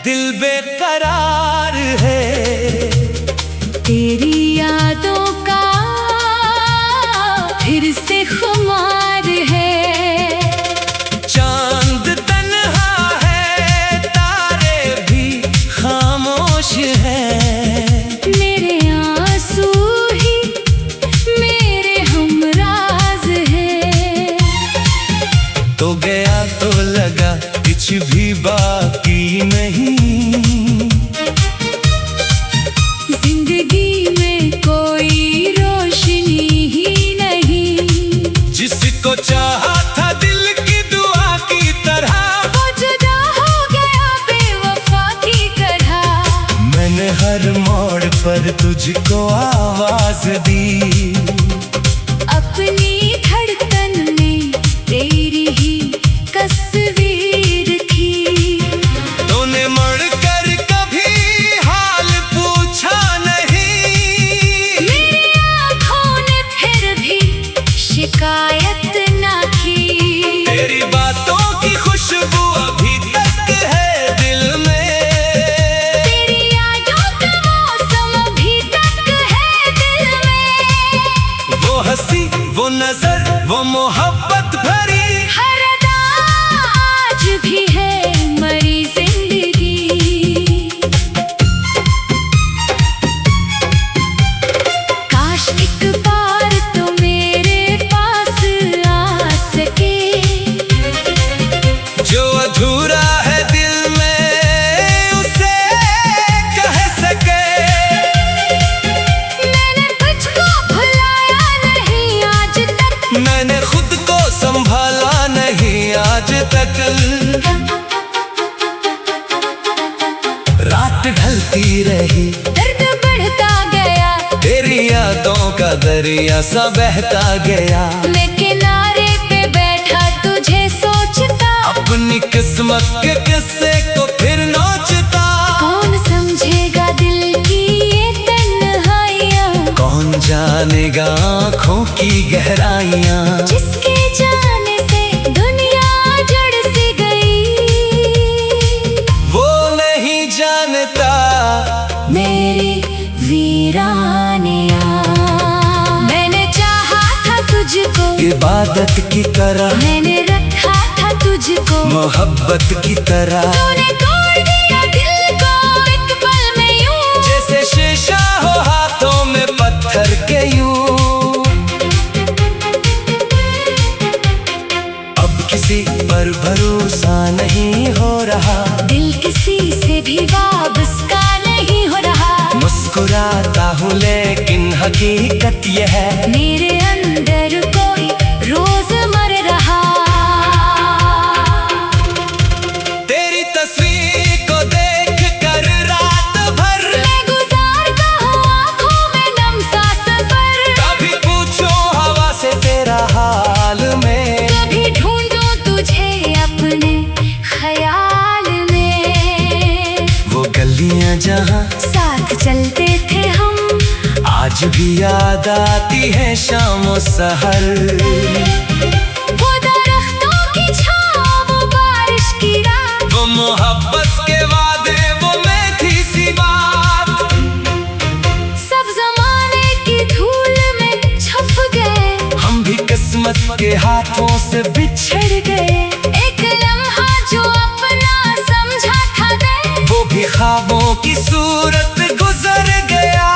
दिल बेकरार है। तेरी यादों का फिर से खुमार है। चांद तन्हा है, तारे भी खामोश हैं। मेरे आंसू ही मेरे हमराज है। तो गया तो लगा कुछ भी बाकी नहीं। जिंदगी में कोई रोशनी ही नहीं। जिसको चाहा था दिल की दुआ की तरह, वो जुदा हो गया बेवफा की तरह। मैंने हर मोड़ पर तुझको आवाज दी। अपनी धड़कन में तेरी ही तस्वीर थी। तूने मुड़कर कभी हाल पूछा नहीं। मेरी आँखों ने फिर भी शिकायत ना की। तेरी बातों की खुशबू अभी तक है दिल में। तेरी यादों का मौसम अभी तक है दिल में। वो हंसी, वो नजर, वो मोहब्बत भरी हर अदा आज भी है मरी जिंदगी। काश एक बार तो मेरे पास आ सके। जो अधूरा है दिल में उसे कह सके। मैंने तुझको भुलाया नहीं आज तक। मैंने खुद को संभाला नहीं आज तक। रात ढलती रही, दर्द बढ़ता गया। तेरी यादों का दरिया सा बहता गया। मैं किनारे पे बैठा तुझे सोचता। अपनी किस्मत के किस्से को फिर नोचता। कौन समझेगा दिल की ये तन्हाइयाँ। कौन जानेगा आँखों की गहराइयाँ। जिसके जाने से दुनिया जड़ सी गई। वो नहीं जानता मेरी वीरानिया। मैंने चाहा था तुझको इबादत की तरह, मैंने रखा था तुझको मोहब्बत की तरह। तूने तोड़ दिया दिल को एक पल में यूं। जैसे शीशा हो हाथों में पत्थर के यूं। अब किसी पर भरोसा नहीं हो रहा। दिल किसी से भी वाबस्ता नहीं हो रहा। मुस्कुराता हूँ लेकिन हकीकत ये है, मेरे अंदर कोई रोज मर रहा। तेरी तस्वीर को देख कर रात भर मैं गुजारता हूँ आँखों में नम सा सफर। कभी पूछो हवा से तेरा हाल में। कभी ढूंढूं तुझे अपने ख्याल में। वो गलियां जहाँ साथ चलते थे हम, आज भी याद आती है शाम सहर। वो दरख्तों की छाँव, वो बारिश की रात। वो मोहब्बत के वादे, वो मीठी सी बात। सब जमाने की धूल में छुप गए। हम भी किस्मत के हाथों से बिछड़ गए। एक लम्हा जो अपना समझा था मैं, वो भी ख्वाबों की सूरत गुजर गया।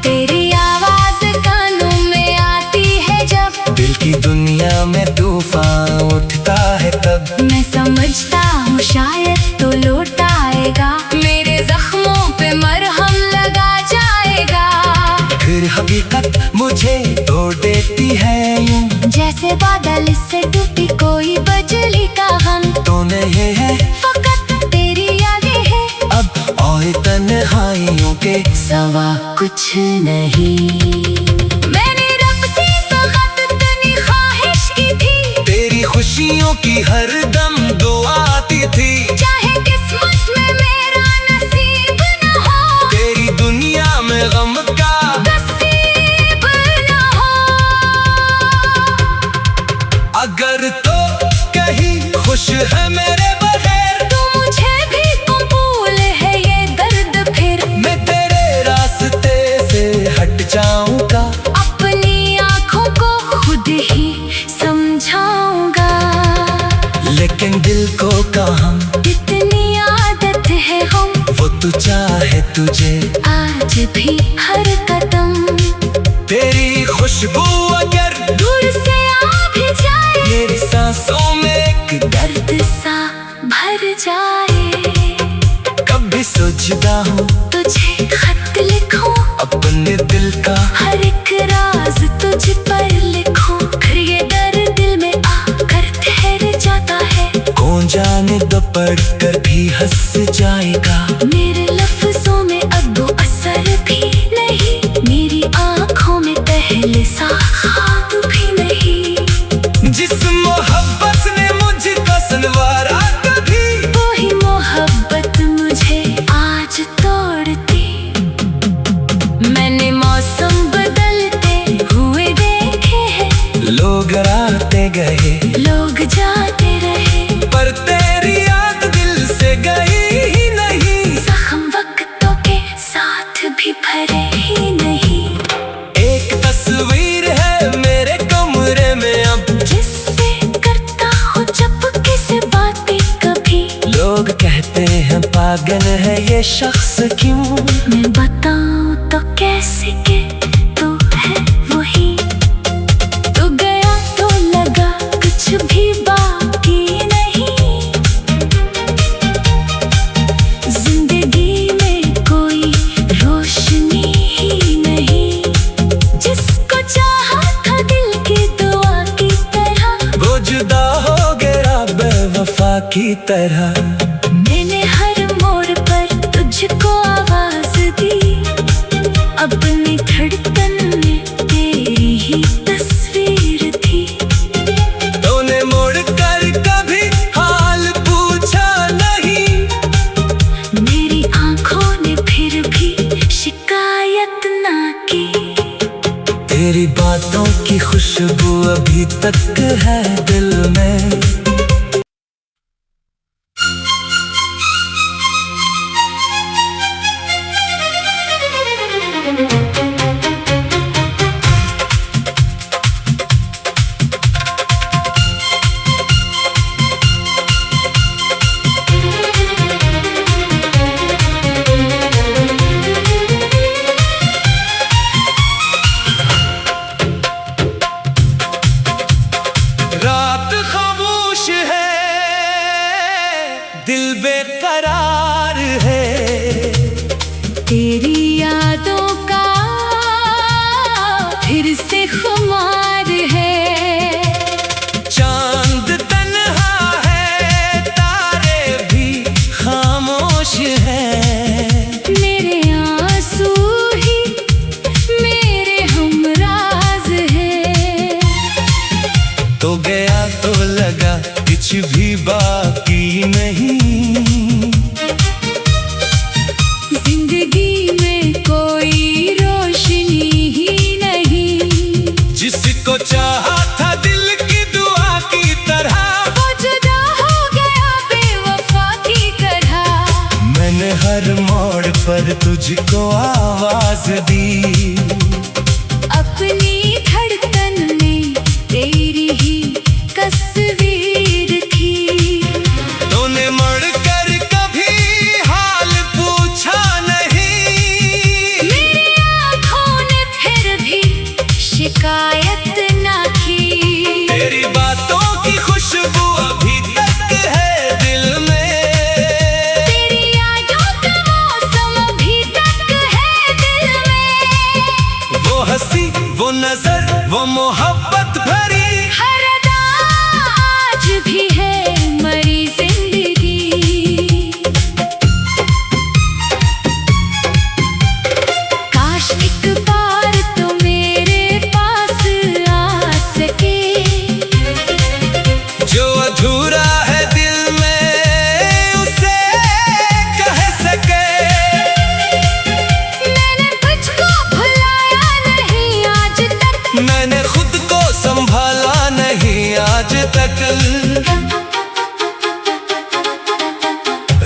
तेरी आवाज कानों में आती है जब, दिल की दुनिया में तूफान उठता है तब। मैं समझता हूँ शायद तो लौट आएगा। मेरे जख्मों पे मरहम लगा जाएगा। फिर हकीकत मुझे तोड़ देती है यूं। जैसे बादल से टूटी कोई बिजली का गम। तो नहीं है फकत तेरी यादें हैं अब और तन्हाइयों के सवा कुछ नहीं। मैंने रब से सख्त तनी ख्वाहिश की थी। तेरी खुशियों की हर दम दुआ आती थी। चाहे किस्मत में मेरा नसीब न हो, तेरी दुनिया में गम का नसीब न हो। अगर तो कहीं खुश है मेरे बगैर, तू मुझे दिल को काम, इतनी आदत है हम, वो तू चाहे तुझे आज भी हर कदम। तेरी खुशबू अगर दूर से आ भी जाए, मेरी सांसों में एक दर्द सा भर जाए। कभी सोचता हूँ तुझे खत लिखूं, अपने दिल का हर एक राज तुझ पर लिखूं। फिर ये डर दिल में आकर ठहर जाता है, कौन जाने दो पढ़ कर भी हंस जाएगा। मेरे लफ्जों में अब वो असर भी नहीं, मेरी आंखों में पहले सा ख्वाब भी नहीं। जिस मोहब्बत ने मुझको संवारा कभी, वही मोहब्बत मुझे आज तोड़ती। मैंने मौसम बदलते हुए देखे हैं, लोग आते गए लोग जाते रहे, पर तेरी याद दिल से गई ही नहीं। जख्म वक्तों के साथ भी भरे ही नहीं। एक तस्वीर है मेरे कमरे में अब, जिससे करता हूँ चुपके से बातें कभी। लोग कहते हैं पागल है ये शख्स क्यों। मैं बताऊँ तो कैसे के तू है वही। तू गया तो लगा कुछ भी बाकी नहीं, जिंदगी में कोई रोशनी ही नहीं। जिसको चाहा था दिल की दुआ की तरह, वो जुदा हो गया बेवफा की तरह। मैंने हर मोड़ पर तुझको आवाज दी, अपनी धड़कन में तेरी ही तस्वीर थी। तूने मुड़ कर कभी हाल पूछा नहीं, मेरी आंखों ने फिर भी शिकायत ना की। तेरी बातों की खुशबू अभी तक है दिल में। रात खामोश है, दिल बेकरार है, तेरी यादों का फिर से खुमार है। चांद तन्हा है, तारे भी खामोश है। मेरे आंसू ही मेरे हमराज है। तो गया तो लगा कुछ भी बाकी नहीं, जिंदगी में कोई रोशनी ही नहीं। जिसको चाहा था दिल की दुआ की तरह, वो जुदा हो गया बेवफा की तरह। मैंने हर मोड़ पर तुझको आवाज दी, अपनी धड़कन में तेरी ही तस्वीर थी। तूने मुड़ कर कभी हाल पूछा नहीं, मेरी आंखों ने फिर भी शिकायत ना की। तेरी बातों की खुशबू अभी तक है दिल में। तेरी यादों का मौसम अभी तक है दिल में। वो हंसी, वो नजर, वो मोहब्बत भरी, हर अदा आज भी है मरी जिंदगी। काश एक बार तो मेरे पास आ सके, जो अधूरा है दिल में उसे कह सके। मैंने तुझको भुलाया नहीं आज तक, मैंने खुद को संभाला नहीं आज तक।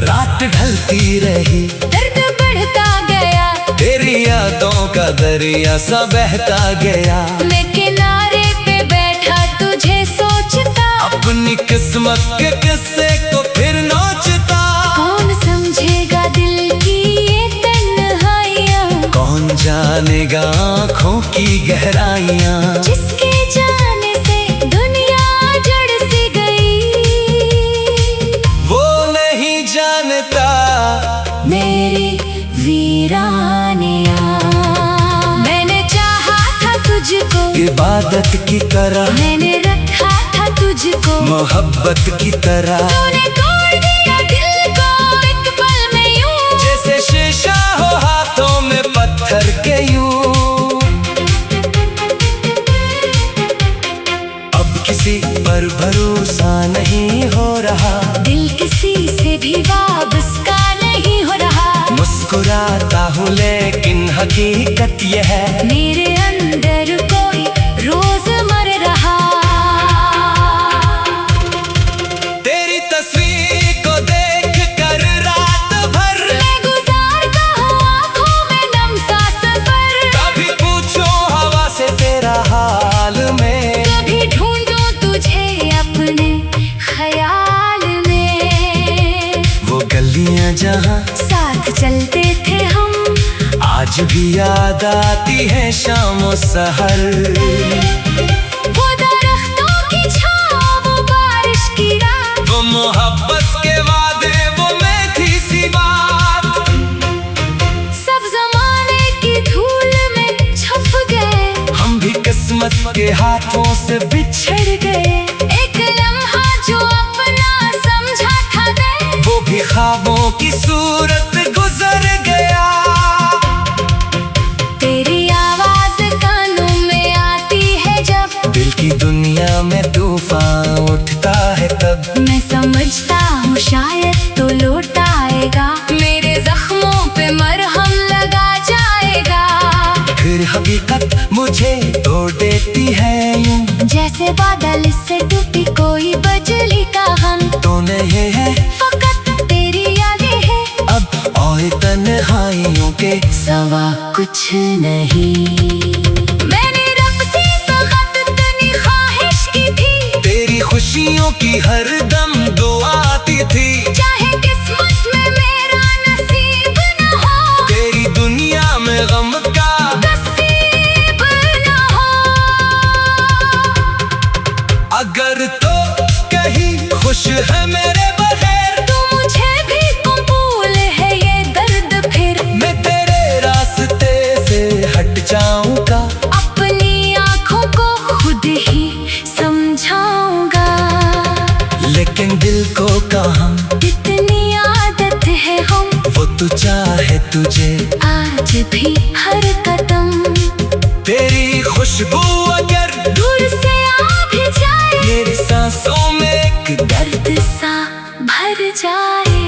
रात ढलती रही, दर्द बढ़ता गया, तेरी यादों का दरिया सा बहता गया। मैं किनारे पे बैठा तुझे सोचता, अपनी किस्मत के किस्से मेरी वीरानिया। मैंने चाहा था तुझको इबादत की तरह, मैंने रखा था तुझको मोहब्बत की तरह। तूने तोड़ दिया दिल को एक पल में यूं, जैसे शीशा हो हाथों में पत्थर के यूं। अब किसी पर भरोसा नहीं हो रहा, दिल किसी से भी वाबस्ता नहीं हो रहा। मुस्कुराता हूँ लेकिन हकीकत ये है, मेरे अंदर कोई रोज मर रहा। तेरी तस्वीर को देख कर रात भर मैं गुजारता हूँ आँखों में नम सा सफर। कभी पूछो हवा से तेरा हाल में, कभी ढूंढूं तुझे अपने ख्याल में। वो गलियां जहाँ साथ चलते थे हम, आज भी याद आती है शाम सहर। वो दरख्तों की छाँव, वो बारिश की रात, वो मोहब्बत के वादे, वो मैं थी सी बात। सब जमाने की धूल में छुप गए, हम भी किस्मत के हाथों से बिछड़ गए। एक लम्हा जो अपना समझा था दे, वो भी ख्वाबों की सूरत गुजर गया। तेरी आवाज कानों में आती है जब, दिल की दुनिया में तूफान उठता है तब। मैं समझता हूँ शायद तो लौट आएगा, मेरे जख्मों पे मरहम लगा जाएगा। फिर हकीकत मुझे तोड़ देती है यूं, जैसे बादल से टूटी कोई बजली का हम। तो नहीं है फकत तेरी यादें हैं, अब और तन्हाइयों के सवा कुछ नहीं। मैंने रब से सख्त तनी ख्वाहिश की थी, तेरी खुशियों की हर दम दुआ आती थी। चाहे किस्मत में मेरा नसीब न हो, तेरी दुनिया में गम का नसीब न हो। अगर तो कहीं खुश है मेरे बगैर, तो मुझे भी कबूल है ये दर्द फिर। मैं तेरे रास्ते से हट जाऊंगा, अपनी आँखों को खुद ही समझाऊंगा। लेकिन दिल को कहाँ इतनी आदत है हम, वो तू चाहे तुझे आज भी हर कदम। तेरी खुशबू अगर दूर से आ भी जाए, मेरी सांसों में एक दर्द सा भर जाए।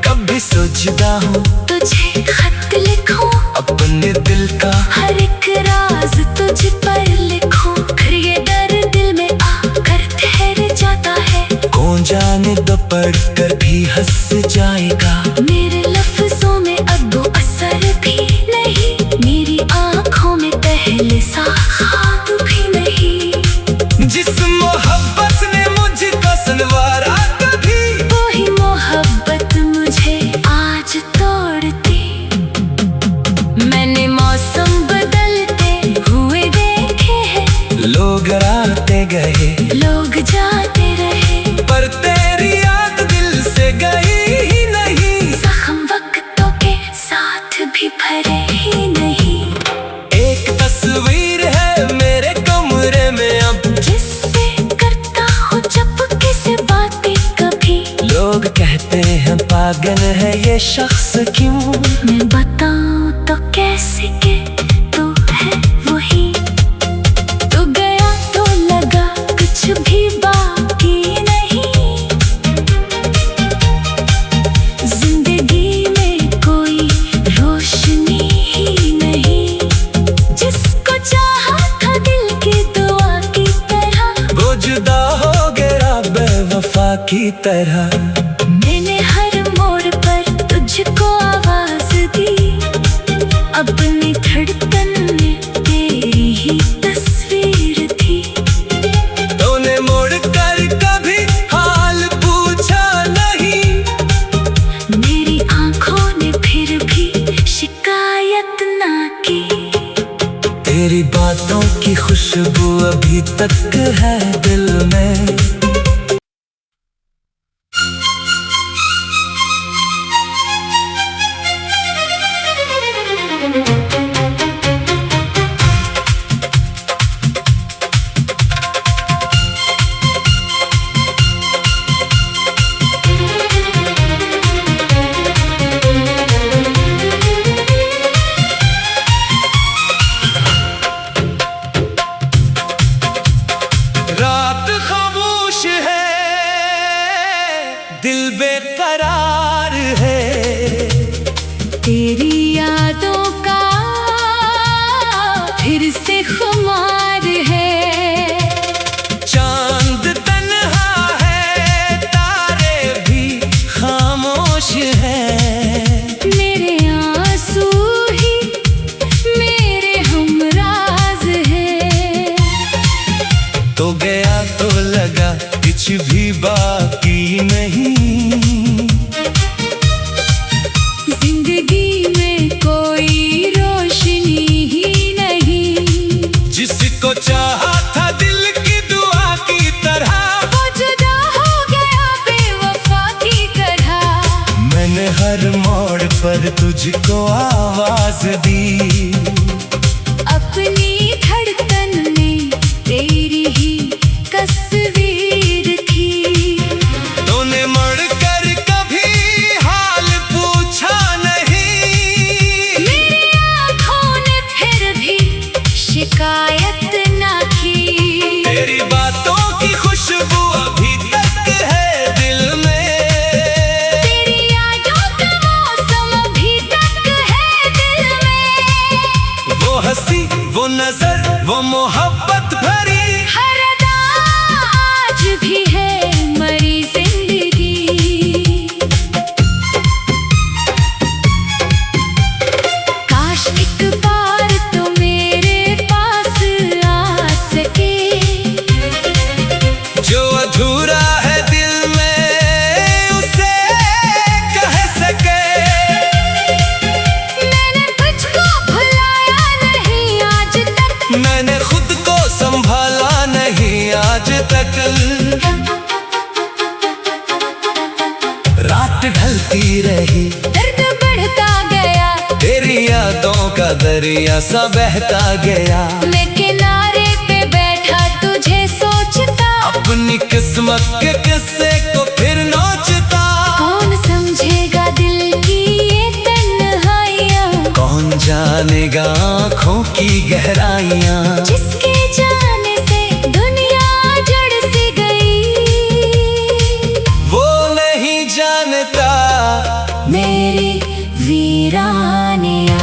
कभी सोचता हूँ तुझे खत लिखूं, अपने दिल का हर एक राज तुझ पर लिखूं। फिर ये डर दिल में आकर ठहर जाता है, कौन जाने दो पढ़ कर भी हंस जाएगा। मेरे लफ्जों में अब असर भी नहीं, मेरी आँखों में पहले सा ख्वाब भी नहीं। जिस मोहब्बत ने मुझको संवारा कभी, वही मोहब्बत मुझे आज तोड़ती। मैंने मौसम बदलते हुए देखे हैं, लोग आते गए लोग जाते रहे, पर तेरी याद दिल से गई ही नहीं। जख्म वक्तों के साथ भी भरे ही नहीं। एक तस्वीर है मेरे कमरे में अब, जिससे करता हूँ चुपके से बातें कभी। लोग कहते हैं पागल है ये शख्स क्यों। मैं बताऊँ तो कैसे के तू है वही, तू गया तो लगा कुछ भी बाकी नहीं। जिंदगी में कोई रोशनी ही नहीं, जिसको चाहा था दिल की दुआ की तरह, वो जुदा हो गया बेवफा की तरह। मैंने हर मोड़ पर तुझको आवाज दी, अपनी धड़कन में तेरी ही तस्वीर थी। तूने मुड़ कर कभी हाल पूछा नहीं, मेरी आँखों ने फिर भी शिकायत ना की। तेरी बातों की खुशबू अभी तक है दिल में। दिल बेकरार है। तेरी यादों का फिर से खुमार है। चांद तन्हा है, तारे भी खामोश है। मेरे आंसू ही मेरे हमराज है। तो गया तो लगा कुछ भी बाकी नहीं। जिंदगी में कोई रोशनी ही नहीं। जिसको चाहा था दिल की दुआ की तरह, वो जुदा हो गया बेवफा की तरह। मैंने हर मोड़ पर तुझको आवाज दी। अपनी धड़कन में तेरी ही तस्वीर थी। तूने मुड़कर कभी हाल पूछा नहीं। मेरी आँखों ने फिर भी शिकायत ना की। तेरी बातों की खुशबू अभी तक है दिल में। तेरी यादों का मौसम अभी तक है दिल में। वो हंसी, वो नजर, वो मोहब्बत भरी हर अदा आज भी है मरी जिंदगी। काश एक बार तो मेरे पास आ सके। जो अधूरा है दिल में उसे कह सके। मैंने तुझको भुलाया नहीं आज तक। मैंने खुद को संभाला नहीं आज तक। रात ढलती रही, दर्द बढ़ता गया। तेरी यादों का दरिया सा बहता गया। मैं किनारे पे बैठा तुझे सोचता। अपनी किस्मत के किस्से को फिर नोचता। कौन समझेगा दिल की ये तन्हाइयाँ। कौन जानेगा आँखों की गहराइयाँ। जिसके जाने से दुनिया जड़ सी गई। वो नहीं जानता मेरी वीरानिया।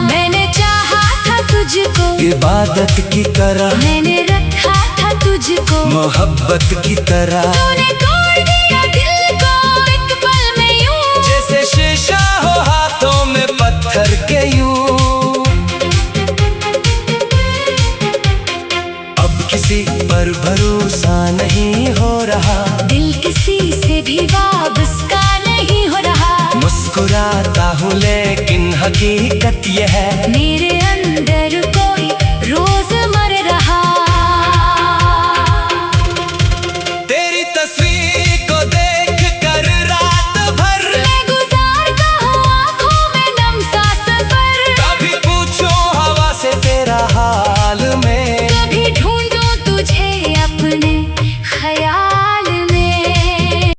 मैंने चाहा था तुझको इबादत की तरह, मैंने रखा था तुझको मोहब्बत की तरह। तूने तोड़ दिया दिल को एक पल में यूं। जैसे शीशा हो हाथों में पत्थर के यूं। अब किसी पर भरोसा नहीं हो रहा। दिल किसी से भी वाबस्ता नहीं हो रहा। मुस्कुराता हूँ लेकिन हकीकत यह है, मेरे